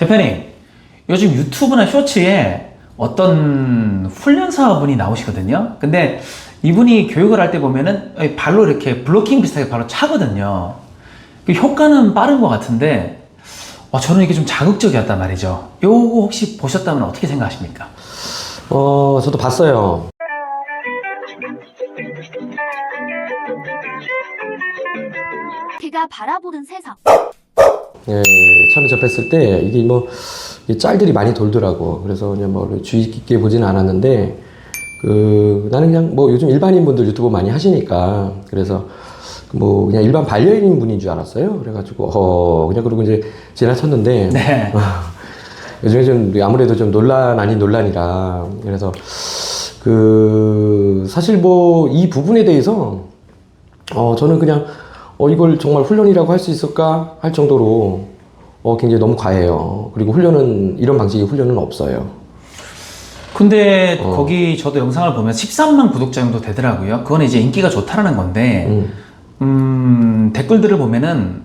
대표님, 요즘 유튜브나 쇼츠에 어떤 훈련사분이 나오시거든요. 근데 이분이 교육을 할 때 보면은 발로 이렇게 블로킹 비슷하게 발로 차거든요. 그 효과는 빠른 것 같은데 저는 이게 좀 자극적이었단 말이죠. 요거 혹시 보셨다면 어떻게 생각하십니까? 저도 봤어요. 그가 바라보는 세상. 예, 처음에 접했을 때 이게 뭐 짤들이 많이 돌더라고. 그래서 그냥 뭐 주의 깊게 보지는 않았는데 나는 그냥 뭐 요즘 일반인 분들 유튜브 많이 하시니까 그래서 뭐 그냥 일반 반려인 분인 줄 알았어요. 그래가지고 그냥 그러고 이제 지나쳤는데 네. 요즘에 좀 아무래도 좀 논란 아닌 논란이라 그래서 사실 뭐 이 부분에 대해서 저는 그냥 이걸 정말 훈련이라고 할 수 있을까 할 정도로 굉장히 너무 과해요. 그리고 이런 방식의 훈련은 없어요. 근데 거기 저도 영상을 보면 13만 구독자 정도 되더라고요. 그건 이제 인기가 좋다라는 건데 댓글들을 보면은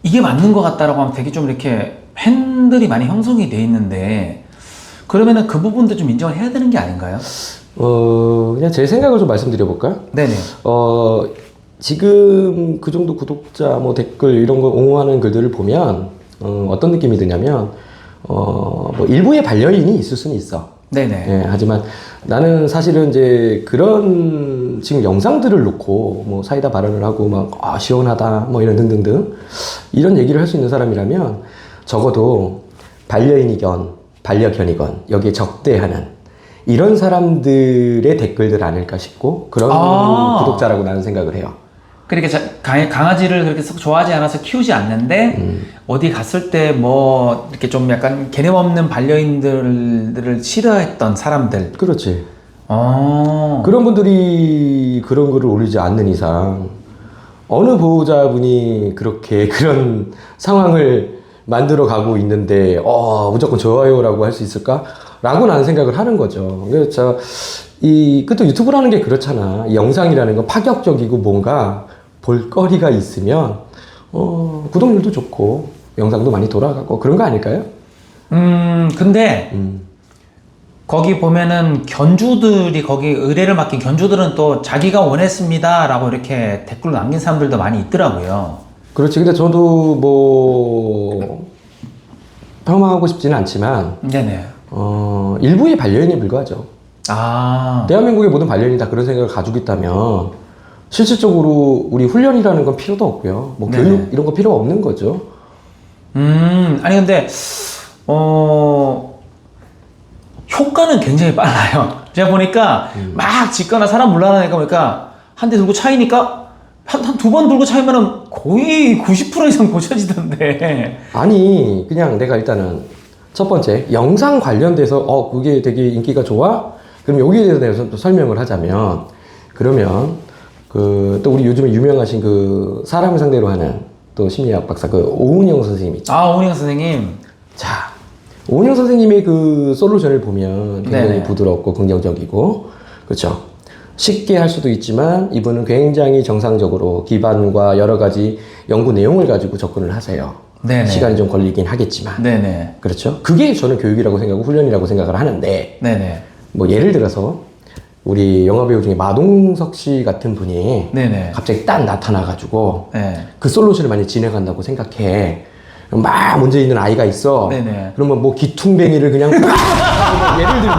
이게 맞는 것 같다라고 하면 되게 좀 이렇게 팬들이 많이 형성이 돼 있는데 그러면은 그 부분도 좀 인정을 해야 되는 게 아닌가요? 그냥 제 생각을 좀 말씀드려볼까요? 네네. 지금 그 정도 구독자, 뭐 댓글 이런 거 옹호하는 글들을 보면 어떤 느낌이 드냐면 뭐 일부의 반려인이 있을 수는 있어. 네네. 예, 하지만 나는 사실은 이제 그런 지금 영상들을 놓고 뭐 사이다 발언을 하고 막 시원하다 뭐 이런 등등등 이런 얘기를 할 수 있는 사람이라면 적어도 반려인이건 반려견이건 여기에 적대하는 이런 사람들의 댓글들 아닐까 싶고 그런 구독자라고 나는 생각을 해요. 그러니까 강아지를 그렇게 썩 좋아하지 않아서 키우지 않는데 어디 갔을 때 뭐 이렇게 좀 약간 개념 없는 반려인들을 싫어했던 사람들. 그렇지. 그런 분들이 그런 글을 올리지 않는 이상 어느 보호자분이 그렇게 그런 상황을 만들어 가고 있는데 무조건 좋아요라고 할 수 있을까? 라고 나는 생각을 하는 거죠. 그래서 또 유튜브라는 게 그렇잖아. 이 영상이라는 건 파격적이고 뭔가 볼거리가 있으면 구독률도 좋고 영상도 많이 돌아가고 그런 거 아닐까요? 근데 거기 보면은 견주들이 거기 의뢰를 맡긴 견주들은 또 자기가 원했습니다 라고 이렇게 댓글로 남긴 사람들도 많이 있더라고요. 그렇지. 근데 저도 뭐 폄하하고 싶지는 않지만 네네. 일부의 반려인에 불과하죠. 대한민국의 모든 반려인이 다 그런 생각을 가지고 있다면 실질적으로 우리 훈련이라는 건 필요도 없고요. 뭐 교육 이런 거 필요 없는 거죠. 아니 근데 효과는 굉장히 빨라요. 제가 보니까 막 짖거나 사람 물러나니까 보니까 한 대 들고 차이니까 한 두 번 들고 차이면은 거의 90% 이상 고쳐지던데. 아니 그냥 내가 일단은 첫 번째 영상 관련돼서 그게 되게 인기가 좋아? 그럼 여기에 대해서 또 설명을 하자면 그러면 또 우리 요즘에 유명하신 사람을 상대로 하는 또 심리학 박사 오은영 선생님 있죠. 오은영 선생님. 자, 오은영 선생님의 솔루션을 보면 굉장히 네네. 부드럽고 긍정적이고 그렇죠. 쉽게 할 수도 있지만 이분은 굉장히 정상적으로 기반과 여러 가지 연구 내용을 가지고 접근을 하세요. 네네. 시간이 좀 걸리긴 하겠지만. 네네. 그렇죠. 그게 저는 교육이라고 생각하고 훈련이라고 생각을 하는데 네네. 뭐 예를 들어서 우리 영화배우 중에 마동석 씨 같은 분이 네네. 갑자기 딱 나타나가지고 네. 그 솔루션을 많이 진행한다고 생각해. 막 문제 있는 아이가 있어. 네네. 그러면 뭐 기퉁뱅이를 그냥 예를 들면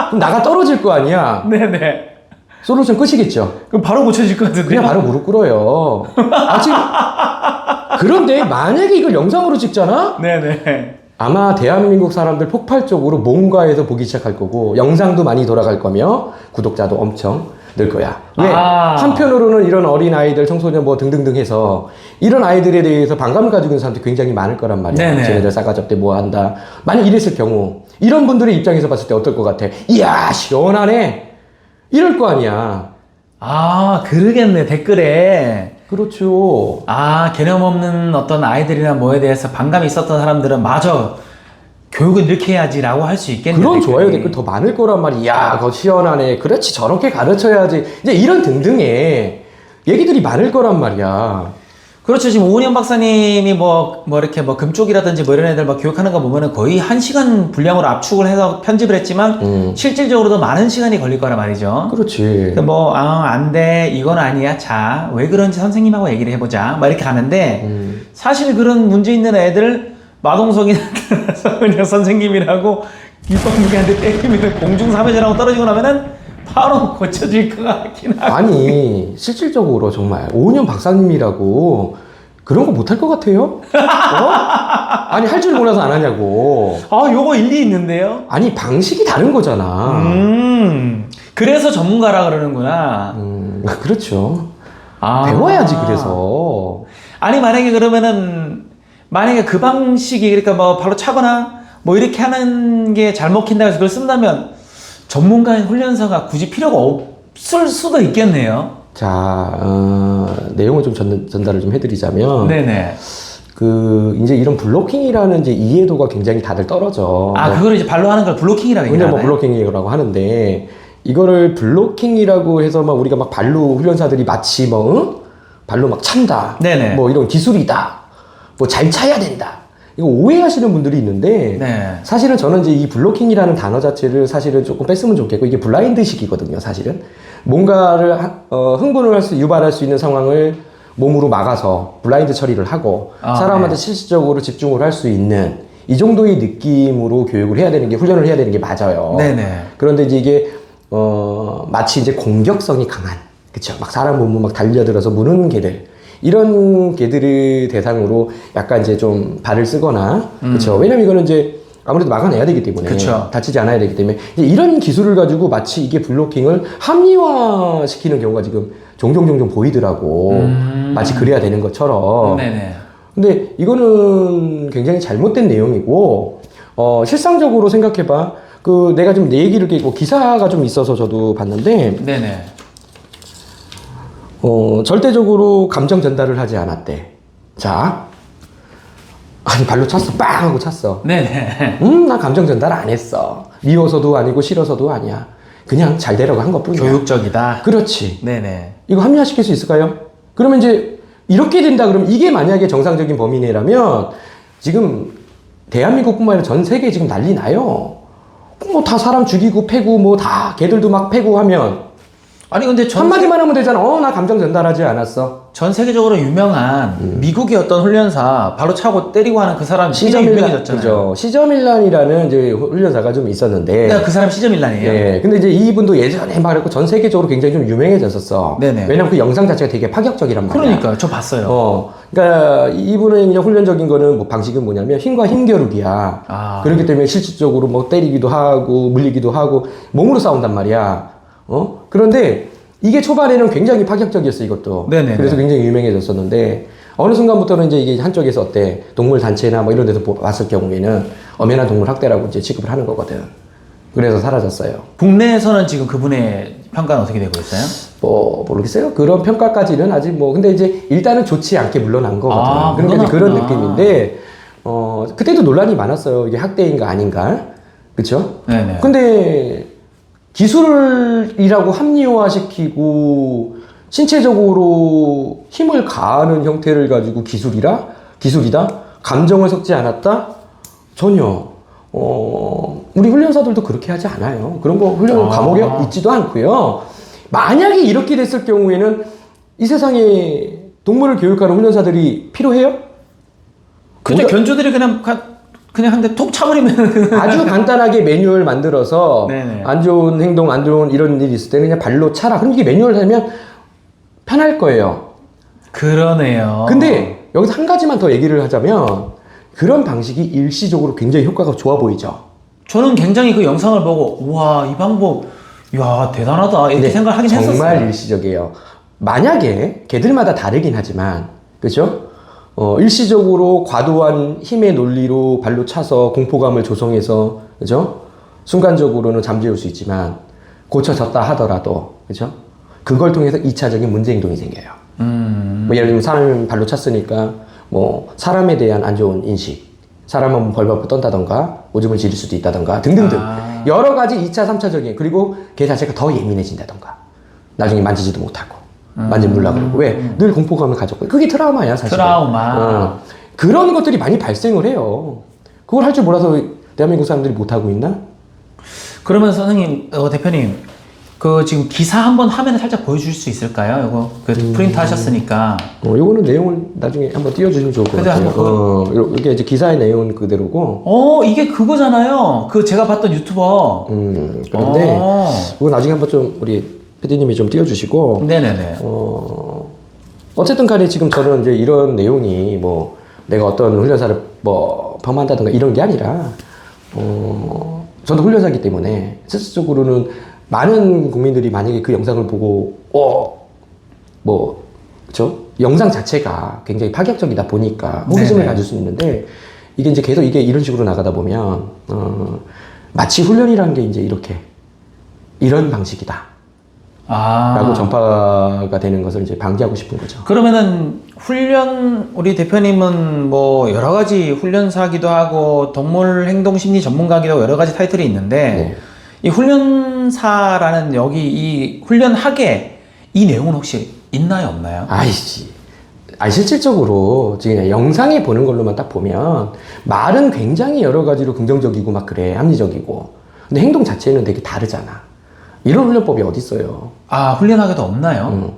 그럼 나가 떨어질 거 아니야. 네네. 솔루션 끝이겠죠. 그럼 바로 고쳐질 것 같은데. 그냥 바로 무릎 꿇어요. 지금 그런데 만약에 이걸 영상으로 찍잖아? 네네. 아마 대한민국 사람들 폭발적으로 뭔가에서 보기 시작할 거고 영상도 많이 돌아갈 거며 구독자도 엄청 늘 거야. 왜? 한편으로는 이런 어린 아이들, 청소년 뭐 등등등 해서 이런 아이들에 대해서 반감을 가지고 있는 사람들이 굉장히 많을 거란 말이야. 네네. 쟤네들 싸가지 없대 뭐 한다. 만약 이랬을 경우 이런 분들의 입장에서 봤을 때 어떨 것 같아? 이야 시원하네. 이럴 거 아니야. 그러겠네 댓글에. 그렇죠. 개념 없는 어떤 아이들이나 뭐에 대해서 반감이 있었던 사람들은 마저 교육을 이렇게 해야지라고 할 수 있겠네. 그런 댓글이. 좋아요 댓글 더 많을 거란 말이야. 야, 그거 시원하네. 그렇지, 저렇게 가르쳐야지. 이제 이런 등등의 얘기들이 많을 거란 말이야. 그렇죠. 지금 오은영 박사님이 이렇게 금쪽이라든지 이런 애들 교육하는 거 보면은 거의 1시간 분량으로 압축을 해서 편집을 했지만, 실질적으로도 많은 시간이 걸릴 거란 말이죠. 그렇지. 안 돼. 이건 아니야. 자, 왜 그런지 선생님하고 얘기를 해보자. 이렇게 가는데, 사실 그런 문제 있는 애들, 마동석이나 그냥 선생님이라고 뒷방무기한테 때리면 공중사면이라고 떨어지고 나면은 바로 고쳐질 것 같긴 하고. 아니, 실질적으로 정말 오은영 박사님이라고 그런 거 못할 것 같아요? 아니, 할 줄 몰라서 안 하냐고. 요거 일리 있는데요? 아니, 방식이 다른 거잖아. 그래서 전문가라 그러는구나. 그렇죠. 배워야지, 그래서. 아니, 만약에 그 방식이, 그러니까 바로 차거나, 이렇게 하는 게 잘 먹힌다 해서 그걸 쓴다면, 전문가인 훈련사가 굳이 필요가 없을 수도 있겠네요. 자, 내용을 좀 전달을 좀 해드리자면. 네네. 이제 이런 블로킹이라는 이제 이해도가 굉장히 다들 떨어져. 그걸 이제 발로 하는 걸 블로킹이라고 그냥 얘기하나요? 블로킹이라고 하는데, 이거를 블로킹이라고 해서 우리가 발로 훈련사들이 마치 발로 찬다. 네네. 이런 기술이다. 잘 차야 된다. 이거 오해하시는 분들이 있는데, 네. 사실은 저는 이제 이 블로킹이라는 단어 자체를 사실은 조금 뺐으면 좋겠고, 이게 블라인드식이거든요, 사실은. 뭔가를, 흥분을 유발할 수 있는 상황을 몸으로 막아서 블라인드 처리를 하고, 사람한테 실질적으로 집중을 할 수 있는 이 정도의 느낌으로 교육을 해야 되는 게, 훈련을 해야 되는 게 맞아요. 네네. 그런데 이제 이게, 마치 이제 공격성이 강한, 그쵸. 사람 몸을 달려들어서 무는 개들. 이런 개들을 대상으로 약간 이제 좀 발을 쓰거나, 그쵸. 왜냐면 이거는 이제 아무래도 막아내야 되기 때문에. 그쵸. 다치지 않아야 되기 때문에. 이제 이런 기술을 가지고 마치 이게 블로킹을 합리화시키는 경우가 지금 종종 보이더라고. 마치 그래야 되는 것처럼. 네네. 근데 이거는 굉장히 잘못된 내용이고, 실상적으로 생각해봐. 내가 좀 내 얘기를 기사가 좀 있어서 저도 봤는데, 네네. 절대적으로 감정 전달을 하지 않았대. 자. 아니, 발로 찼어. 빵! 하고 찼어. 네네. 나 감정 전달 안 했어. 미워서도 아니고 싫어서도 아니야. 그냥 잘 되라고 한 것 뿐이야. 교육적이다. 그렇지. 네네. 이거 합리화시킬 수 있을까요? 그러면 이제, 이렇게 된다 그러면 이게 만약에 정상적인 범위내라면, 지금, 대한민국뿐만 아니라 전 세계에 지금 난리 나요. 다 사람 죽이고 패고 다 걔들도 막 패고 하면, 아니, 근데 한마디만 하면 되잖아. 나 감정 전달하지 않았어. 전 세계적으로 유명한 미국의 어떤 훈련사 바로 차고 때리고 하는 그 사람 굉장히 유명해졌잖아요. 그죠. 시저밀란이라는 이제 훈련사가 좀 있었는데. 그 사람 시저밀란이에요. 네. 근데 이제 이분도 예전에 그랬고 전 세계적으로 굉장히 좀 유명해졌었어. 네네. 왜냐면 그 영상 자체가 되게 파격적이란 말이야. 그러니까요. 저 봤어요. 그러니까 이분의 그냥 훈련적인 거는 방식은 뭐냐면 힘과 힘 겨루기야. 그렇기 때문에 실질적으로 때리기도 하고 물리기도 하고 몸으로 싸운단 말이야. 그런데 이게 초반에는 굉장히 파격적이었어, 이것도. 네네. 그래서 굉장히 유명해졌었는데, 어느 순간부터는 이제 이게 한쪽에서 어때? 동물 단체나 이런 데서 봤을 경우에는 엄연한 동물 학대라고 이제 취급을 하는 거거든. 그래서 사라졌어요. 국내에서는 지금 그분의 평가는 어떻게 되고 있어요? 모르겠어요. 그런 평가까지는 아직 근데 이제 일단은 좋지 않게 물러난 거거든. 그러니까 이제 그런 느낌인데, 그때도 논란이 많았어요. 이게 학대인가 아닌가. 그쵸? 네네. 근데, 기술이라고 합리화시키고 신체적으로 힘을 가하는 형태를 가지고 기술이다? 감정을 섞지 않았다? 전혀. 우리 훈련사들도 그렇게 하지 않아요. 그런 거 훈련 과목에 있지도 않고요. 만약에 이렇게 됐을 경우에는 이 세상에 동물을 교육하는 훈련사들이 필요해요? 그죠. 견주들이 그냥 한 대 톡 차버리면 아주 간단하게 매뉴얼 만들어서 네네. 안 좋은 행동, 안 좋은 이런 일이 있을 때는 그냥 발로 차라. 그럼 이게 매뉴얼 되면 편할 거예요. 그러네요. 근데 여기서 한 가지만 더 얘기를 하자면 그런 방식이 일시적으로 굉장히 효과가 좋아 보이죠. 저는 굉장히 그 영상을 보고 우와 이 방법 이야 대단하다 이렇게 생각을 하긴 정말 했었어요. 정말 일시적이에요. 만약에 개들마다 다르긴 하지만 그죠? 일시적으로 과도한 힘의 논리로 발로 차서 공포감을 조성해서 그죠? 순간적으로는 잠재울 수 있지만 고쳐졌다 하더라도 그죠? 그걸 통해서 2차적인 문제 행동이 생겨요. 예를 들면 사람이 발로 찼으니까 사람에 대한 안 좋은 인식, 사람은 벌벌 떤다던가 오줌을 지릴 수도 있다던가 등등등 여러 가지 2차, 3차적인 그리고 걔 자체가 더 예민해진다던가 나중에 만지지도 못하고 만져물라 그러고. 왜? 늘 공포감을 가졌고. 그게 트라우마야, 사실. 트라우마. 그런 것들이 많이 발생을 해요. 그걸 할 줄 몰라서 대한민국 사람들이 못하고 있나? 그러면 선생님, 대표님, 그 지금 기사 한번 화면에 살짝 보여주실 수 있을까요? 이거 그 프린트 하셨으니까. 요거는 내용을 나중에 한번 띄워주시면 좋을 것 같아요. 이게 이제 기사의 내용은 그대로고. 이게 그거잖아요. 그 제가 봤던 유튜버. 그런데 이거 나중에 한번 좀 우리 PD님이 좀 띄워주시고. 네네네. 어쨌든 간에 지금 저는 이제 이런 내용이 뭐 내가 어떤 훈련사를 뭐 폄하한다든가 이런 게 아니라 저도 훈련사이기 때문에 실질적으로는 많은 국민들이 만약에 그 영상을 보고 그쵸? 영상 자체가 굉장히 파격적이다 보니까 호기심을 네네. 가질 수 있는데 이게 이제 계속 이게 이런 식으로 나가다 보면 마치 훈련이라는 게 이제 이렇게 이런 방식이다. 라고 전파가 되는 것을 이제 방지하고 싶은 거죠. 그러면은 우리 대표님은 뭐 여러 가지 훈련사기도 하고 동물 행동 심리 전문가기도 하고 여러 가지 타이틀이 있는데 네. 이 훈련사라는 여기 이 훈련학에 이 내용은 혹시 있나요, 없나요? 실질적으로 지금 영상에 보는 걸로만 딱 보면 말은 굉장히 여러 가지로 긍정적이고 막 그래, 합리적이고. 근데 행동 자체는 되게 다르잖아. 이런 훈련법이 어디 있어요? 훈련학에도 없나요?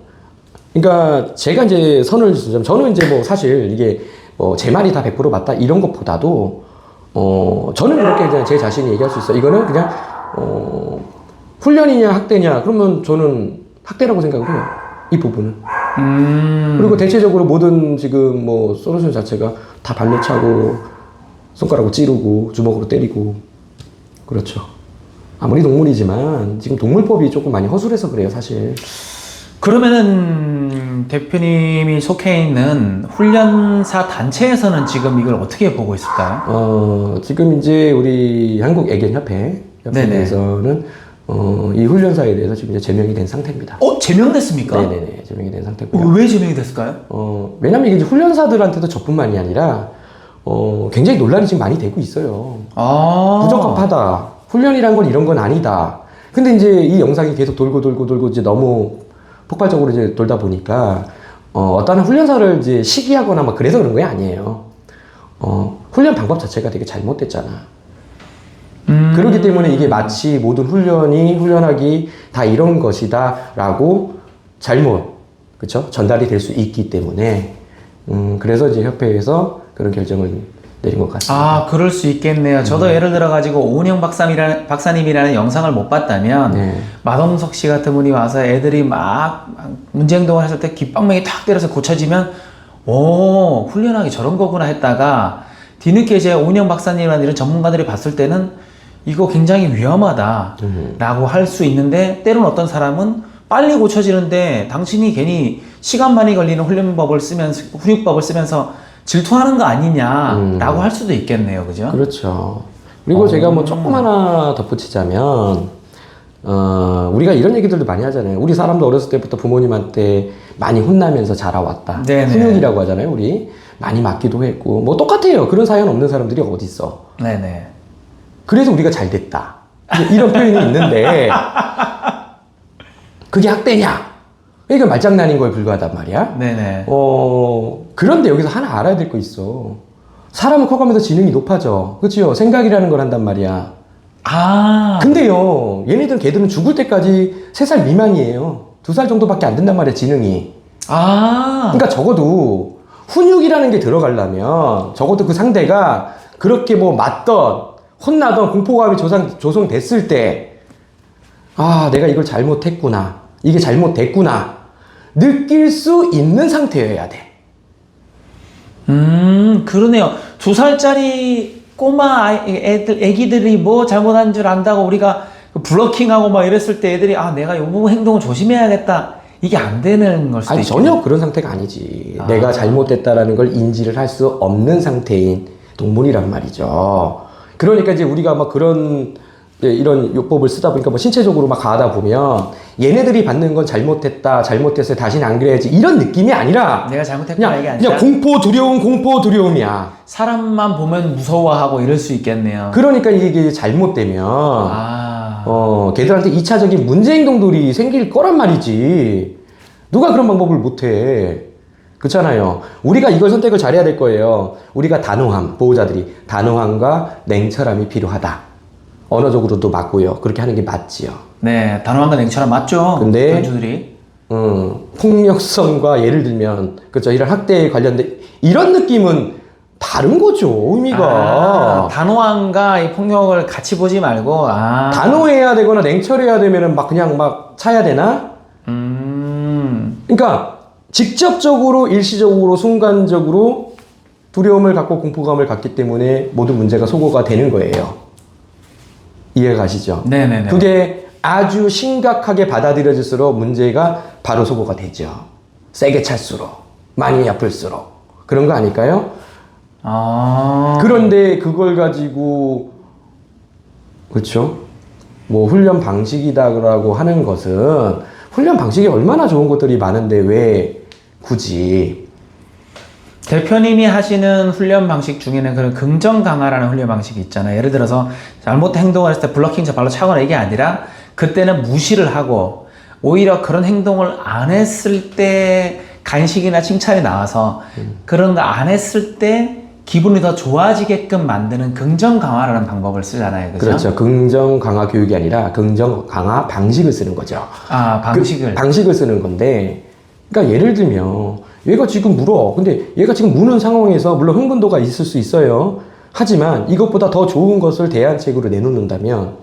그러니까 제가 이제 선을 주자면 저는 이제 뭐 사실 이게 제 말이 다 100% 맞다 이런 것보다도 저는 그렇게 그냥 제 자신이 얘기할 수 있어요. 이거는 그냥 훈련이냐 학대냐 그러면 저는 학대라고 생각을 해요. 이 부분은. 그리고 대체적으로 모든 지금 뭐 솔루션 자체가 다 발로 차고 손가락으로 찌르고 주먹으로 때리고 그렇죠. 아무리 동물이지만 지금 동물법이 조금 많이 허술해서 그래요, 사실. 그러면은 대표님이 속해 있는 훈련사 단체에서는 지금 이걸 어떻게 보고 있을까요? 지금 이제 우리 한국애견협회에서는 이 훈련사에 대해서 지금 이제 제명이 된 상태입니다. 제명됐습니까? 네네네, 제명이 된 상태고요. 왜 제명이 됐을까요? 왜냐면 이게 이제 훈련사들한테도 저뿐만이 아니라 굉장히 논란이 지금 많이 되고 있어요. 부적합하다. 훈련이란 건 이런 건 아니다. 근데 이제 이 영상이 계속 돌고 이제 너무 폭발적으로 이제 돌다 보니까 어떤 훈련사를 이제 시기하거나 막 그래서 그런 게 아니에요. 훈련 방법 자체가 되게 잘못됐잖아. 그렇기 때문에 이게 마치 모든 훈련하기 다 이런 것이다라고 잘못, 그쵸? 전달이 될 수 있기 때문에 그래서 이제 협회에서 그런 결정을 내린 것 같습니다. 그럴 수 있겠네요. 저도 예를 들어가지고 오은영 박사님이라는 영상을 못 봤다면 마동석 씨 같은 분이 와서 애들이 막 문제 행동을 했을 때 귓방망이 탁 때려서 고쳐지면 훈련하기 저런 거구나 했다가 뒤늦게 이제 오은영 박사님이라는 이런 전문가들이 봤을 때는 이거 굉장히 위험하다 라고 할 수 있는데 때로는 어떤 사람은 빨리 고쳐지는데 당신이 괜히 시간 많이 걸리는 훈련법을 쓰면서 질투하는 거 아니냐라고 할 수도 있겠네요, 그죠? 그렇죠. 그리고 제가 뭐 조금 하나 덧붙이자면, 우리가 이런 얘기들도 많이 하잖아요. 우리 사람도 어렸을 때부터 부모님한테 많이 혼나면서 자라왔다. 네네. 훈육이라고 하잖아요, 우리. 많이 맞기도 했고. 뭐 똑같아요. 그런 사연 없는 사람들이 어디 있어. 네네. 그래서 우리가 잘 됐다. 이런 표현이 있는데, 그게 학대냐? 그러니까 말장난인 거에 불과하단 말이야. 네네. 그런데 여기서 하나 알아야 될 거 있어. 사람은 커가면서 지능이 높아져. 그치요? 생각이라는 걸 한단 말이야. 근데요, 걔들은 죽을 때까지 3살 미만이에요. 2살 정도밖에 안 된단 말이야, 지능이. 그러니까 적어도 훈육이라는 게 들어가려면 적어도 그 상대가 그렇게 뭐 맞던, 혼나던 공포감이 조성됐을 때, 내가 이걸 잘못했구나. 이게 잘못됐구나. 느낄 수 있는 상태여야 돼. 그러네요. 2살짜리 꼬마 애기들이 뭐 잘못한 줄 안다고 우리가 블러킹하고 막 이랬을 때 애들이 내가 요 부분 행동을 조심해야겠다. 이게 안 되는 걸 수도 있죠. 전혀 그런 상태가 아니지. 내가 잘못됐다라는 걸 인지를 할 수 없는 상태인 동물이란 말이죠. 그러니까 이제 우리가 막 이런 요법을 쓰다 보니까 뭐 신체적으로 막 가하다 보면 얘네들이 받는 건 잘못했어요. 다시는 안 그래야지. 이런 느낌이 아니라 내가 잘못했구나 이게 아니라 그냥 공포 두려움이야. 사람만 보면 무서워하고 이럴 수 있겠네요. 그러니까 이게 잘못되면 걔들한테 2차적인 문제 행동들이 생길 거란 말이지. 누가 그런 방법을 못해. 그렇잖아요. 우리가 이걸 선택을 잘해야 될 거예요. 우리가 단호함, 보호자들이 단호함과 냉철함이 필요하다. 언어적으로도 맞고요. 그렇게 하는 게 맞지요. 네, 단호함과 냉철함 맞죠? 근데 교원주들이. 폭력성과 예를 들면 그렇죠. 이런 학대에 관련된 이런 느낌은 다른 거죠. 의미가. 단호함과 이 폭력을 같이 보지 말고 단호해야 되거나 냉철해야 되면은 막 그냥 막 차야 되나? 그러니까 직접적으로 일시적으로 순간적으로 두려움을 갖고 공포감을 갖기 때문에 모든 문제가 소거가 되는 거예요. 이해가 가시죠? 네네네. 그게 아주 심각하게 받아들여질수록 문제가 바로 소거가 되죠. 세게 찰수록, 많이 아플수록. 그런 거 아닐까요? 그런데 그걸 가지고, 그렇죠? 뭐 훈련 방식이다라고 하는 것은 훈련 방식이 얼마나 좋은 것들이 많은데 왜 굳이 대표님이 하시는 훈련 방식 중에는 그런 긍정 강화라는 훈련 방식이 있잖아요. 예를 들어서 잘못 행동을 했을 때 블러킹 발로 차거나 이게 아니라 그때는 무시를 하고 오히려 그런 행동을 안 했을 때 간식이나 칭찬이 나와서 그런 거 안 했을 때 기분이 더 좋아지게끔 만드는 긍정 강화라는 방법을 쓰잖아요. 그죠? 그렇죠. 긍정 강화 교육이 아니라 긍정 강화 방식을 쓰는 거죠. 방식을. 방식을 쓰는 건데, 그러니까 예를 들면 얘가 지금 물어. 근데 얘가 지금 무는 상황에서 물론 흥분도가 있을 수 있어요. 하지만 이것보다 더 좋은 것을 대안책으로 내놓는다면,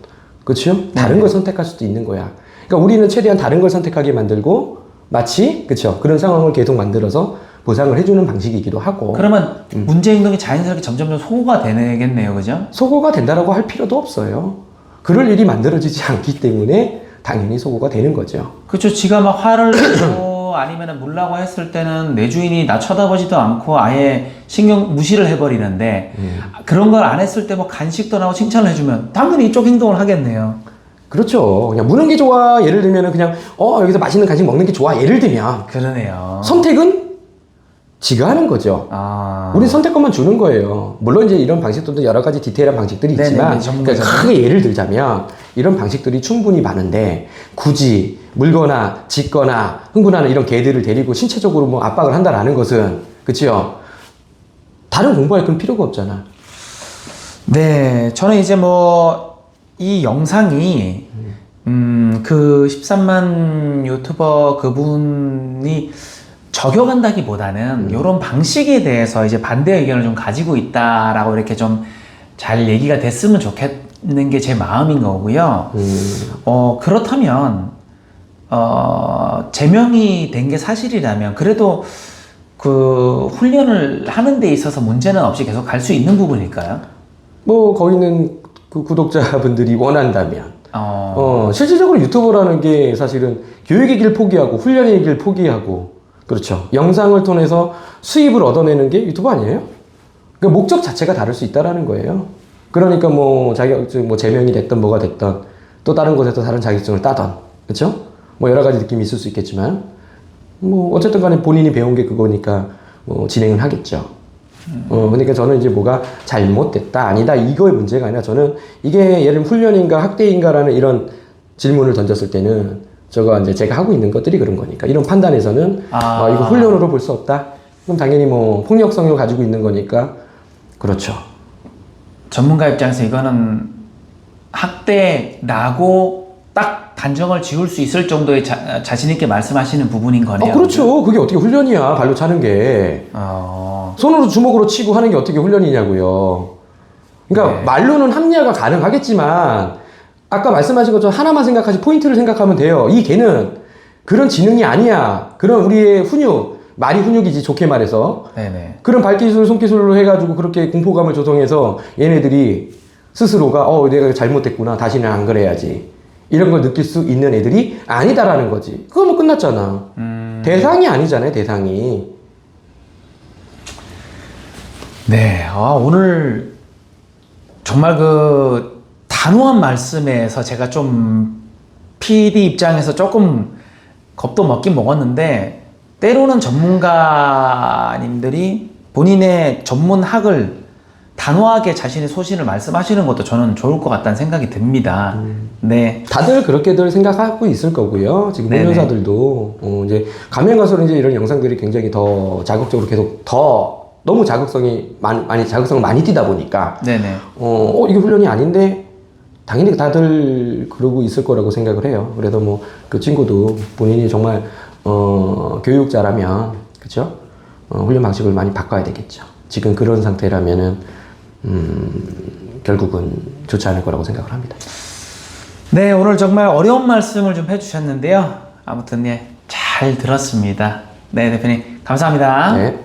그렇죠? 다른 걸 선택할 수도 있는 거야. 그러니까 우리는 최대한 다른 걸 선택하게 만들고 마치 그렇죠. 그런 상황을 계속 만들어서 보상을 해주는 방식이기도 하고. 그러면 문제 행동이 자연스럽게 점점 소거가 되겠네요, 그죠? 소거가 된다라고 할 필요도 없어요. 그럴 일이 만들어지지 않기 때문에 당연히 소거가 되는 거죠. 그렇죠. 지가 막 화를 내고 아니면 물라고 했을 때는 내 주인이 나 쳐다보지도 않고 아예 신경 무시를 해버리는데 그런 걸 안 했을 때 뭐 간식도 나오고 칭찬을 해주면 당연히 이쪽 행동을 하겠네요. 그렇죠. 그냥 무는 게 좋아. 예를 들면은 그냥 여기서 맛있는 간식 먹는 게 좋아. 예를 들면 그러네요. 선택은 지가 하는 거죠. 우리 선택권만 주는 거예요. 물론 이제 이런 방식들도 여러 가지 디테일한 방식들이 있지만 그러니까 크게 예를 들자면 이런 방식들이 충분히 많은데 굳이 물거나 짖거나 흥분하는 이런 개들을 데리고 신체적으로 뭐 압박을 한다라는 것은 그치요? 다른 공부할 건 필요가 없잖아. 네, 저는 이제 뭐 이 영상이 그 13만 유튜버 그분이 저격한다기보다는 이런 방식에 대해서 이제 반대 의견을 좀 가지고 있다라고 이렇게 좀 잘 얘기가 됐으면 좋겠는 게 제 마음인 거고요. 그렇다면 제명이 된 게 사실이라면 그래도 그 훈련을 하는 데 있어서 문제는 없이 계속 갈 수 있는 부분일까요? 뭐 거기는 그 구독자분들이 원한다면 실질적으로 유튜버라는 게 사실은 교육의 길 포기하고 훈련의 길 포기하고 그렇죠. 영상을 통해서 수입을 얻어내는 게 유튜브 아니에요? 그 목적 자체가 다를 수 있다라는 거예요. 그러니까 뭐 자격증 뭐 제명이 됐던 뭐가 됐던 또 다른 곳에서 다른 자격증을 따던 그렇죠? 뭐 여러 가지 느낌이 있을 수 있겠지만 뭐 어쨌든 간에 본인이 배운 게 그거니까 뭐 진행을 하겠죠. 그러니까 저는 이제 뭐가 잘못됐다 아니다 이거의 문제가 아니라 저는 이게 예를 들면 훈련인가 학대인가라는 이런 질문을 던졌을 때는 저거 이제 제가 하고 있는 것들이 그런 거니까 이런 판단에서는 이거 훈련으로 볼 수 없다. 그럼 당연히 뭐 폭력성을 가지고 있는 거니까 그렇죠. 전문가 입장에서 이거는 학대라고 딱 단정을 지을 수 있을 정도의 자신 있게 말씀하시는 부분인 거네요. 그렇죠. 그게 어떻게 훈련이야. 발로 차는 게. 손으로 주먹으로 치고 하는 게 어떻게 훈련이냐고요. 그러니까 네. 말로는 합리화가 가능하겠지만 아까 말씀하신 것처럼 하나만 생각하지 포인트를 생각하면 돼요. 이 개는 그런 지능이 아니야. 그런 우리의 훈육, 말이 훈육이지 좋게 말해서. 네네. 그런 발기술, 손기술로 해가지고 그렇게 공포감을 조성해서 얘네들이 스스로가 내가 잘못됐구나. 다시는 안 그래야지. 이런 걸 느낄 수 있는 애들이 아니다라는 거지. 그거면 끝났잖아. 대상이 아니잖아요, 대상이. 네, 오늘 정말 그 단호한 말씀에서 제가 좀 PD 입장에서 조금 겁도 먹긴 먹었는데 때로는 전문가님들이 본인의 전문학을 단호하게 자신의 소신을 말씀하시는 것도 저는 좋을 것 같다는 생각이 듭니다. 네. 다들 그렇게들 생각하고 있을 거고요. 지금 네네. 훈련사들도 이제 가면 갈수록 이제 이런 영상들이 굉장히 더 자극적으로 계속 더 너무 자극성이 많이 자극성을 많이 띄다 보니까 네네. 이게 훈련이 아닌데 당연히 다들 그러고 있을 거라고 생각을 해요. 그래도 뭐 그 친구도 본인이 정말 교육자라면 그렇죠? 훈련 방식을 많이 바꿔야 되겠죠. 지금 그런 상태라면은 결국은 좋지 않을 거라고 생각을 합니다. 네, 오늘 정말 어려운 말씀을 좀 해주셨는데요. 아무튼 예, 잘 들었습니다. 네, 대표님 감사합니다. 네.